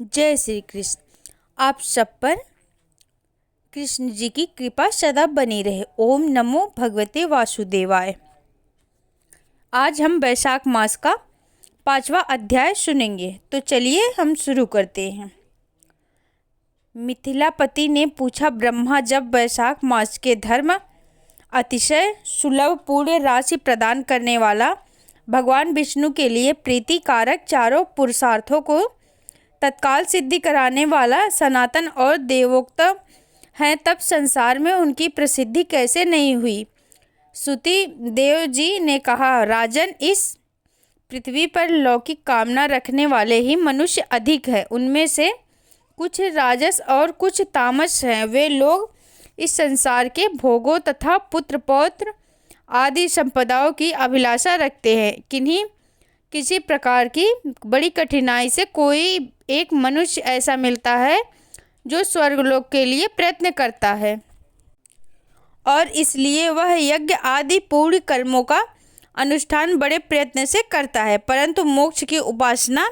जय श्री कृष्ण। आप सब पर कृष्ण जी की कृपा सदा बनी रहे। ओम नमो भगवते वासुदेवाय। आज हम वैशाख मास का 5वां अध्याय सुनेंगे, तो चलिए हम शुरू करते हैं। मिथिलापति ने पूछा, ब्रह्मा जब वैशाख मास के धर्म अतिशय सुलभ पूर्ण राशि प्रदान करने वाला भगवान विष्णु के लिए प्रीतिकारक चारों पुरुषार्थों को तत्काल सिद्धि कराने वाला सनातन और देवोक्त है, तब संसार में उनकी प्रसिद्धि कैसे नहीं हुई। सुति देव जी ने कहा, राजन, इस पृथ्वी पर लौकिक कामना रखने वाले ही मनुष्य अधिक है। उनमें से कुछ राजस और कुछ तामस हैं। वे लोग इस संसार के भोगों तथा पुत्र पौत्र आदि संपदाओं की अभिलाषा रखते हैं। किसी प्रकार की बड़ी कठिनाई से कोई एक मनुष्य ऐसा मिलता है जो स्वर्गलोक के लिए प्रयत्न करता है और इसलिए वह यज्ञ आदि पूर्ण कर्मों का अनुष्ठान बड़े प्रयत्न से करता है, परंतु मोक्ष की उपासना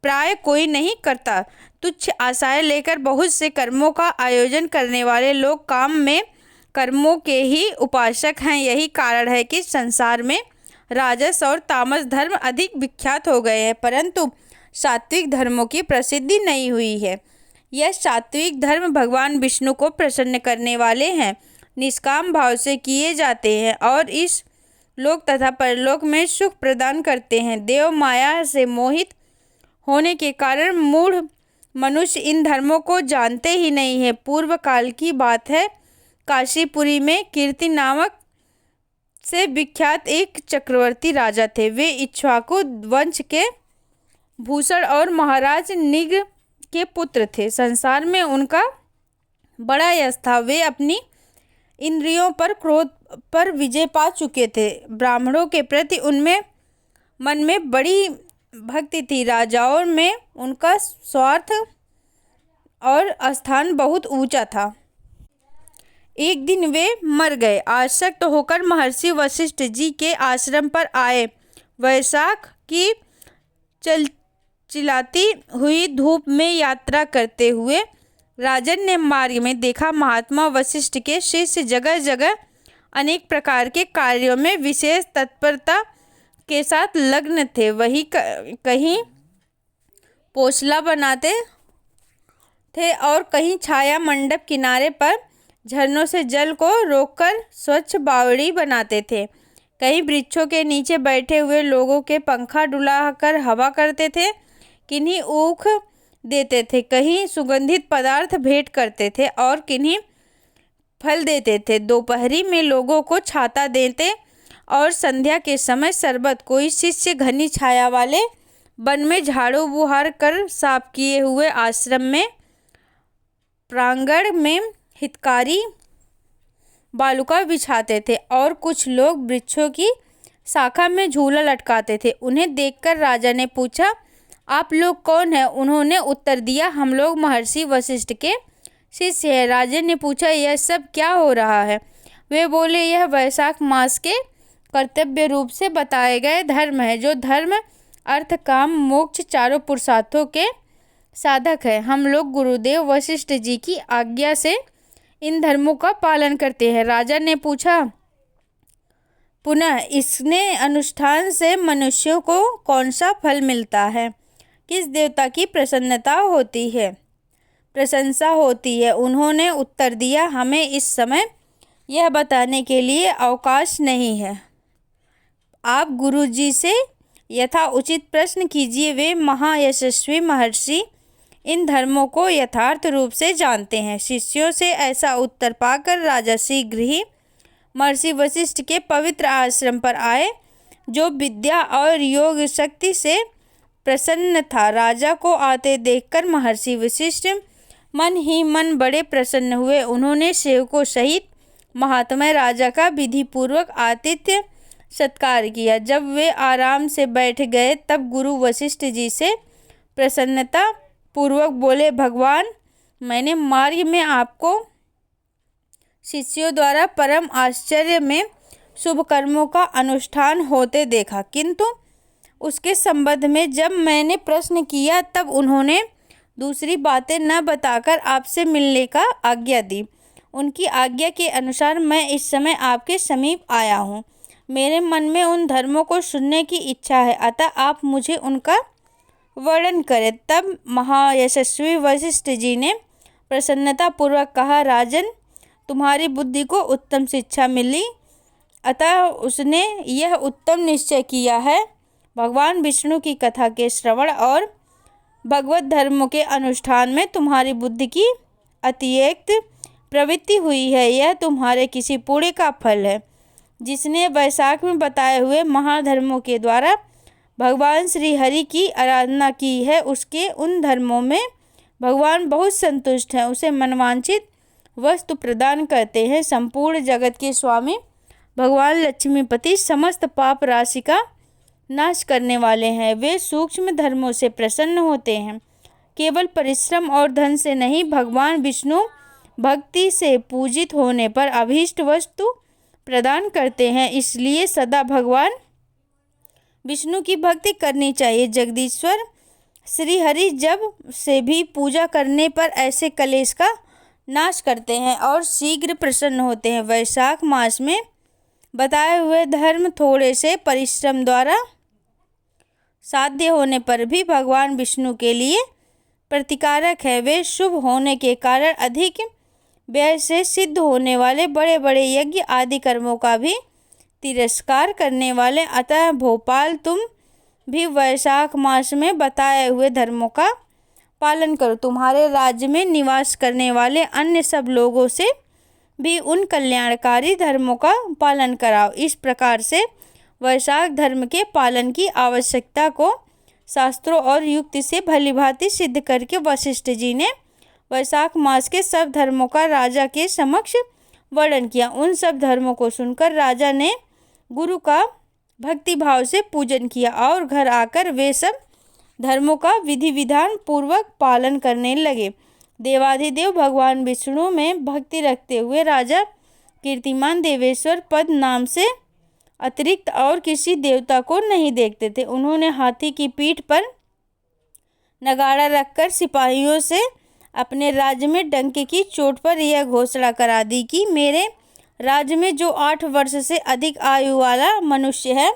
प्राय कोई नहीं करता। तुच्छ आशाएं लेकर बहुत से कर्मों का आयोजन करने वाले लोग काम में कर्मों के ही उपासक हैं। यही कारण है कि संसार में राजस और तामस धर्म अधिक विख्यात हो गए हैं, परंतु सात्विक धर्मों की प्रसिद्धि नहीं हुई है। यह सात्विक धर्म भगवान विष्णु को प्रसन्न करने वाले हैं, निष्काम भाव से किए जाते हैं और इस लोक तथा परलोक में सुख प्रदान करते हैं। देव माया से मोहित होने के कारण मूढ़ मनुष्य इन धर्मों को जानते ही नहीं है। पूर्व काल की बात है, काशीपुरी में कीर्ति नामक से विख्यात एक चक्रवर्ती राजा थे। वे इक्ष्वाकु वंश के भूषण और महाराज निग्र के पुत्र थे। संसार में उनका बड़ा यश था। वे अपनी इंद्रियों पर क्रोध पर विजय पा चुके थे। ब्राह्मणों के प्रति उनमें मन में बड़ी भक्ति थी। राजाओं में उनका स्वार्थ और स्थान बहुत ऊंचा था। एक दिन वे मर गए। आसक्त होकर महर्षि वशिष्ठ जी के आश्रम पर आए। वैशाख की चिलचिलाती हुई धूप में यात्रा करते हुए राजन ने मार्ग में देखा, महात्मा वशिष्ठ के शिष्य जगह जगह अनेक प्रकार के कार्यों में विशेष तत्परता के साथ लग्न थे। वही कहीं पोछला बनाते थे और कहीं छाया मंडप किनारे पर झरनों से जल को रोककर स्वच्छ बावड़ी बनाते थे। कहीं वृक्षों के नीचे बैठे हुए लोगों के पंखा डुलाकर हवा करते थे, किन्हीं ऊख देते थे, कहीं सुगंधित पदार्थ भेंट करते थे और किन्हीं फल देते थे। दोपहरी में लोगों को छाता देते और संध्या के समय शरबत। कोई शिष्य घनी छाया वाले वन में झाड़ू बुहार कर साफ किए हुए आश्रम में प्रांगण में हितकारी बालुका बिछाते थे और कुछ लोग वृक्षों की शाखा में झूला लटकाते थे। उन्हें देखकर राजा ने पूछा, आप लोग कौन हैं? उन्होंने उत्तर दिया, हम लोग महर्षि वशिष्ठ के शिष्य हैं। राजा ने पूछा, यह सब क्या हो रहा है? वे बोले, यह वैशाख मास के कर्तव्य रूप से बताए गए धर्म है, जो धर्म अर्थ काम मोक्ष चारों पुरुषार्थों के साधक है। हम लोग गुरुदेव वशिष्ठ जी की आज्ञा से इन धर्मों का पालन करते हैं। राजा ने पूछा, पुनः इसने अनुष्ठान से मनुष्यों को कौन सा फल मिलता है? किस देवता की प्रसन्नता होती है, प्रशंसा होती है? उन्होंने उत्तर दिया, हमें इस समय यह बताने के लिए अवकाश नहीं है। आप गुरु जी से यथा उचित प्रश्न कीजिए। वे महायशस्वी महर्षि इन धर्मों को यथार्थ रूप से जानते हैं। शिष्यों से ऐसा उत्तर पाकर राजा शीघ्र ही महर्षि वशिष्ठ के पवित्र आश्रम पर आए, जो विद्या और योग शक्ति से प्रसन्न था। राजा को आते देखकर महर्षि वशिष्ठ मन ही मन बड़े प्रसन्न हुए। उन्होंने सेवकों सहित महात्मा राजा का विधि पूर्वक आतिथ्य सत्कार किया। जब वे आराम से बैठ गए, तब गुरु वशिष्ठ जी से प्रसन्नता पूर्वक बोले, भगवान, मैंने मार्ग में आपको शिष्यों द्वारा परम आश्चर्य में शुभ कर्मों का अनुष्ठान होते देखा, किंतु उसके संबंध में जब मैंने प्रश्न किया, तब उन्होंने दूसरी बातें न बताकर आपसे मिलने का आज्ञा दी। उनकी आज्ञा के अनुसार मैं इस समय आपके समीप आया हूँ। मेरे मन में उन धर्मों को सुनने की इच्छा है, अतः आप मुझे उनका वर्णन करें। तब महायशस्वी वशिष्ठ जी ने प्रसन्नता पूर्वक कहा, राजन, तुम्हारी बुद्धि को उत्तम शिक्षा मिली, अतः उसने यह उत्तम निश्चय किया है, भगवान विष्णु की कथा के श्रवण और भगवत धर्मों के अनुष्ठान में तुम्हारी बुद्धि की अतिरिक्त प्रवृत्ति हुई है। यह तुम्हारे किसी पुण्य का फल है। जिसने वैशाख में बताए हुए महाधर्मों के द्वारा भगवान श्री हरि की आराधना की है, उसके उन धर्मों में भगवान बहुत संतुष्ट हैं, उसे मनवांछित वस्तु प्रदान करते हैं। संपूर्ण जगत के स्वामी भगवान लक्ष्मीपति समस्त पाप राशि का नाश करने वाले हैं। वे सूक्ष्म धर्मों से प्रसन्न होते हैं। केवल परिश्रम और धन से नहीं, भगवान विष्णु भक्ति से पूजित होने पर अभीष्ट वस्तु प्रदान करते हैं। इसलिए सदा भगवान विष्णु की भक्ति करनी चाहिए। जगदीश्वर श्री हरि जब से भी पूजा करने पर ऐसे कलेश का नाश करते हैं और शीघ्र प्रसन्न होते हैं। वैशाख मास में बताए हुए धर्म थोड़े से परिश्रम द्वारा साध्य होने पर भी भगवान विष्णु के लिए प्रतिकारक है। वे शुभ होने के कारण अधिक व्यय से सिद्ध होने वाले बड़े बड़े यज्ञ आदि कर्मों का भी तिरस्कार करने वाले। अतः भोपाल, तुम भी वैशाख मास में बताए हुए धर्मों का पालन करो। तुम्हारे राज्य में निवास करने वाले अन्य सब लोगों से भी उन कल्याणकारी धर्मों का पालन कराओ। इस प्रकार से वैशाख धर्म के पालन की आवश्यकता को शास्त्रों और युक्ति से भलीभांति सिद्ध करके वशिष्ठ जी ने वैशाख मास के सब धर्मों का राजा के समक्ष वर्णन किया। उन सब धर्मों को सुनकर राजा ने गुरु का भक्ति भाव से पूजन किया और घर आकर वे सब धर्मों का विधि विधान पूर्वक पालन करने लगे। देवाधिदेव भगवान विष्णु में भक्ति रखते हुए राजा कीर्तिमान देवेश्वर पद नाम से अतिरिक्त और किसी देवता को नहीं देखते थे। उन्होंने हाथी की पीठ पर नगाड़ा रखकर सिपाहियों से अपने राज्य में डंके की चोट पर यह घोषणा करा दी कि मेरे राज्य में जो 8 वर्ष से अधिक आयु वाला मनुष्य है,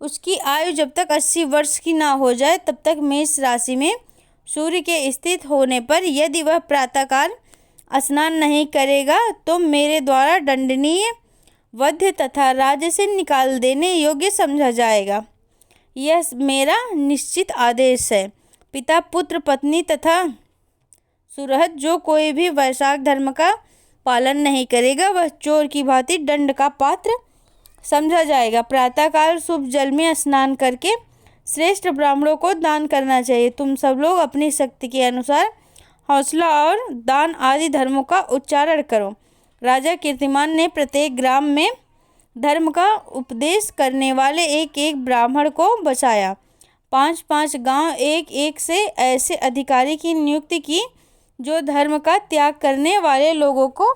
उसकी आयु जब तक 80 वर्ष की ना हो जाए तब तक मेष राशि में सूर्य के स्थित होने पर यदि वह प्रातःकाल स्नान नहीं करेगा तो मेरे द्वारा दंडनीय, वध्य तथा राज्य से निकाल देने योग्य समझा जाएगा। यह मेरा निश्चित आदेश है। पिता, पुत्र, पत्नी तथा सुरहद जो कोई भी वैशाख धर्म का पालन नहीं करेगा, वह चोर की भांति दंड का पात्र समझा जाएगा। प्रातःकाल शुभ जल में स्नान करके श्रेष्ठ ब्राह्मणों को दान करना चाहिए। तुम सब लोग अपनी शक्ति के अनुसार हौसला और दान आदि धर्मों का उच्चारण करो। राजा कीर्तिमान ने प्रत्येक ग्राम में धर्म का उपदेश करने वाले एक एक ब्राह्मण को बसाया। 5-5 गांव एक एक से ऐसे अधिकारी की नियुक्ति की जो धर्म का त्याग करने वाले लोगों को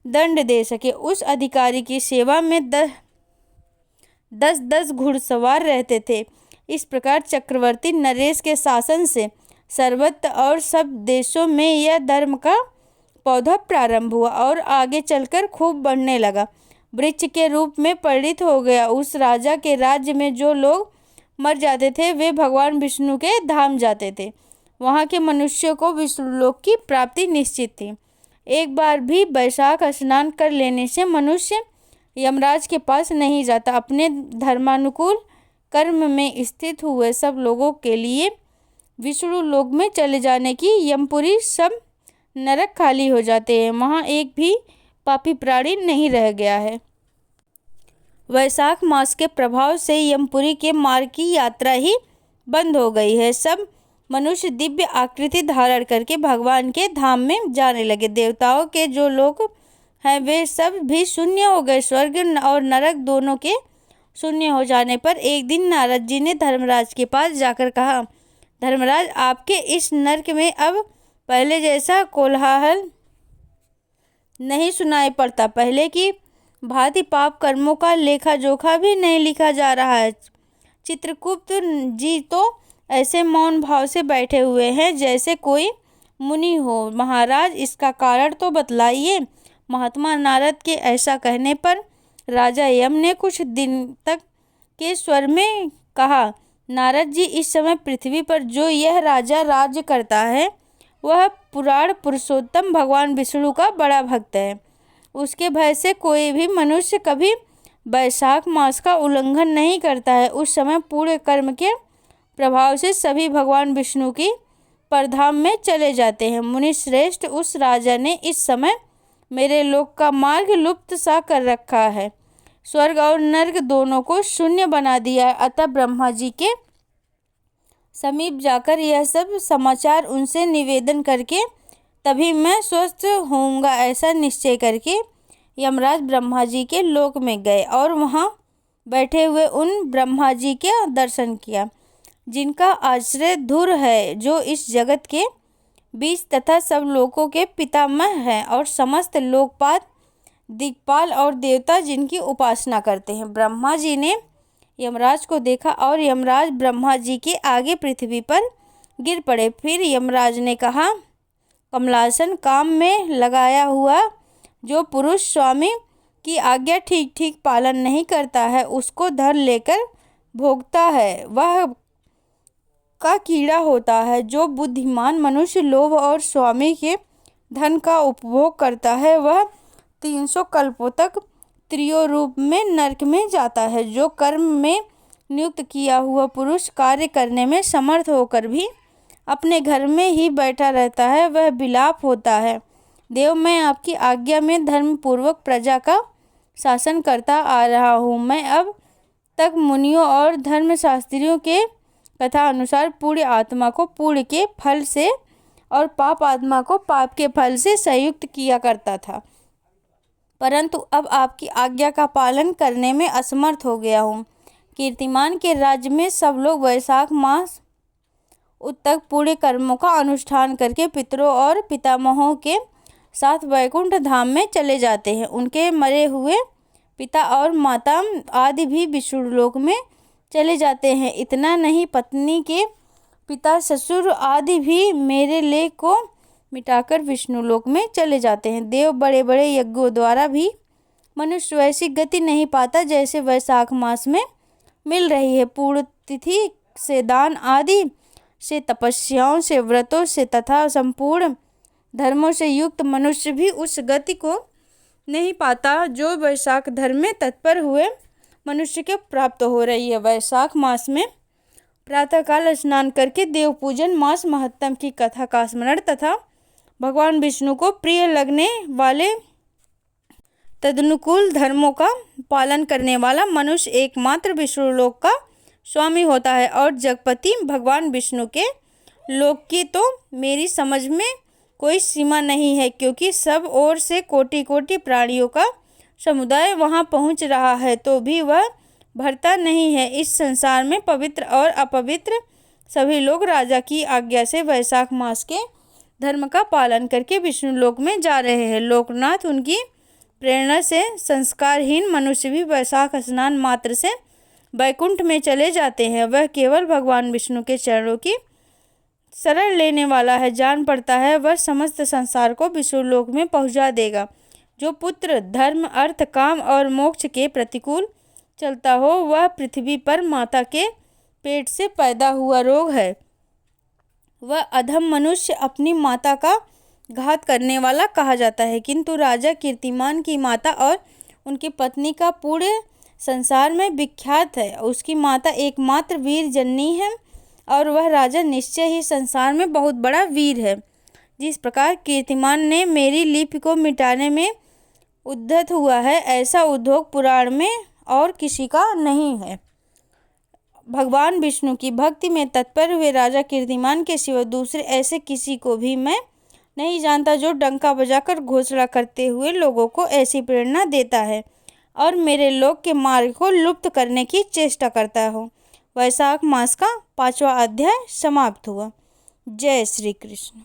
दंड दे सके। उस अधिकारी की सेवा में 10-10 घुड़सवार रहते थे। इस प्रकार चक्रवर्ती नरेश के शासन से सर्वत्र और सब देशों में यह धर्म का पौधा प्रारंभ हुआ और आगे चलकर खूब बढ़ने लगा, वृक्ष के रूप में परिणित हो गया। उस राजा के राज्य में जो लोग मर जाते थे वे भगवान विष्णु के धाम जाते थे। वहाँ के मनुष्यों को विष्णुलोक की प्राप्ति निश्चित थी। एक बार भी वैशाख स्नान कर लेने से मनुष्य यमराज के पास नहीं जाता। अपने धर्मानुकूल कर्म में स्थित हुए सब लोगों के लिए विष्णु लोक में चले जाने की यमपुरी, सब नरक खाली हो जाते हैं, वहाँ एक भी पापी प्राणी नहीं रह गया है। वैशाख मास के प्रभाव से यमपुरी के मार्ग की यात्रा ही बंद हो गई है। सब मनुष्य दिव्य आकृति धारण करके भगवान के धाम में जाने लगे। देवताओं के जो लोग हैं वे सब भी शून्य हो गए। स्वर्ग और नरक दोनों के शून्य हो जाने पर एक दिन नारद जी ने धर्मराज के पास जाकर कहा, धर्मराज, आपके इस नरक में अब पहले जैसा कोलाहल नहीं सुनाई पड़ता। पहले की भांति पाप कर्मों का लेखा जोखा भी नहीं लिखा जा रहा है। चित्रगुप्त जी तो ऐसे मौन भाव से बैठे हुए हैं जैसे कोई मुनि हो महाराज, इसका कारण तो बतलाइए। महात्मा नारद के ऐसा कहने पर राजा यम ने कुछ दिन तक के स्वर में कहा, नारद जी, इस समय पृथ्वी पर जो यह राजा राज्य करता है वह पुराण पुरुषोत्तम भगवान विष्णु का बड़ा भक्त है। उसके भय से कोई भी मनुष्य कभी वैशाख मास का उल्लंघन नहीं करता है। उस समय पूरे कर्म के प्रभाव से सभी भगवान विष्णु की परधाम में चले जाते हैं। मुनि श्रेष्ठ, उस राजा ने इस समय मेरे लोक का मार्ग लुप्त सा कर रखा है, स्वर्ग और नर्क दोनों को शून्य बना दिया है। अतः ब्रह्मा जी के समीप जाकर यह सब समाचार उनसे निवेदन करके तभी मैं स्वस्थ होऊंगा, ऐसा निश्चय करके यमराज ब्रह्मा जी के लोक में गए और वहाँ बैठे हुए उन ब्रह्मा जी के दर्शन किया, जिनका आश्रय धुर है, जो इस जगत के बीच तथा सब लोकों के पितामह हैं और समस्त लोकपाल, दिक्पाल और देवता जिनकी उपासना करते हैं। ब्रह्मा जी ने यमराज को देखा और यमराज ब्रह्मा जी के आगे पृथ्वी पर गिर पड़े। फिर यमराज ने कहा, कमलासन, काम में लगाया हुआ जो पुरुष स्वामी की आज्ञा ठीक ठीक पालन नहीं करता है, उसको धर लेकर भोगता है, वह का कीड़ा होता है। जो बुद्धिमान मनुष्य लोभ और स्वामी के धन का उपभोग करता है, वह 300 कल्पों तक त्रियों रूप में नरक में जाता है। जो कर्म में नियुक्त किया हुआ पुरुष कार्य करने में समर्थ होकर भी अपने घर में ही बैठा रहता है, वह विलाप होता है। देव, मैं आपकी आज्ञा में धर्म पूर्वक प्रजा का शासन करता आ रहा हूँ। मैं अब तक मुनियों और धर्मशास्त्रियों के कथा अनुसार पुण्य आत्मा को पुण्य के फल से और पाप आत्मा को पाप के फल से संयुक्त किया करता था, परंतु अब आपकी आज्ञा का पालन करने में असमर्थ हो गया हूँ। कीर्तिमान के राज्य में सब लोग वैशाख मास तक पुण्य कर्मों का अनुष्ठान करके पितरों और पितामहों के साथ वैकुंठ धाम में चले जाते हैं। उनके मरे हुए पिता और माता आदि भी विष्णुलोक में चले जाते हैं। इतना नहीं, पत्नी के पिता, ससुर आदि भी मेरे लेख को मिटाकर विष्णुलोक में चले जाते हैं। देव, बड़े बड़े यज्ञों द्वारा भी मनुष्य वैसी गति नहीं पाता जैसे वैशाख मास में मिल रही है। पूर्ण तिथि से, दान आदि से, तपस्याओं से, व्रतों से तथा संपूर्ण धर्मों से युक्त मनुष्य भी उस गति को नहीं पाता जो वैशाख धर्म में तत्पर हुए मनुष्य के प्राप्त हो रही है। वैशाख मास में प्रातःकाल स्नान करके देव पूजन, मास महत्तम की कथा का स्मरण तथा भगवान विष्णु को प्रिय लगने वाले तदनुकूल धर्मों का पालन करने वाला मनुष्य एकमात्र विष्णुलोक का स्वामी होता है। और जगपति भगवान विष्णु के लोक की तो मेरी समझ में कोई सीमा नहीं है, क्योंकि सब ओर से कोटि कोटि प्राणियों का समुदाय वहां पहुंच रहा है, तो भी वह भरता नहीं है। इस संसार में पवित्र और अपवित्र सभी लोग राजा की आज्ञा से वैशाख मास के धर्म का पालन करके विष्णुलोक में जा रहे हैं। लोकनाथ, उनकी प्रेरणा से संस्कारहीन मनुष्य भी वैशाख स्नान मात्र से वैकुंठ में चले जाते हैं। वह केवल भगवान विष्णु के चरणों की शरण लेने वाला है, जान पड़ता है वह समस्त संसार को विष्णुलोक में पहुंचा देगा। जो पुत्र, धर्म, अर्थ, काम और मोक्ष के प्रतिकूल चलता हो, वह पृथ्वी पर माता के पेट से पैदा हुआ रोग है। वह अधम मनुष्य अपनी माता का घात करने वाला कहा जाता है। किंतु राजा कीर्तिमान की माता और उनकी पत्नी का पूरे संसार में विख्यात है। उसकी माता एकमात्र वीर जननी है और वह राजा निश्चय ही संसार में बहुत बड़ा वीर है। जिस प्रकार कीर्तिमान ने मेरी लिपि को मिटाने में उद्यत हुआ है, ऐसा उद्योग पुराण में और किसी का नहीं है। भगवान विष्णु की भक्ति में तत्पर हुए राजा कीर्तिमान के सिवा दूसरे ऐसे किसी को भी मैं नहीं जानता जो डंका बजाकर घोषणा करते हुए लोगों को ऐसी प्रेरणा देता है और मेरे लोक के मार्ग को लुप्त करने की चेष्टा करता हो। वैशाख मास का 5वां अध्याय समाप्त हुआ। जय श्री कृष्ण।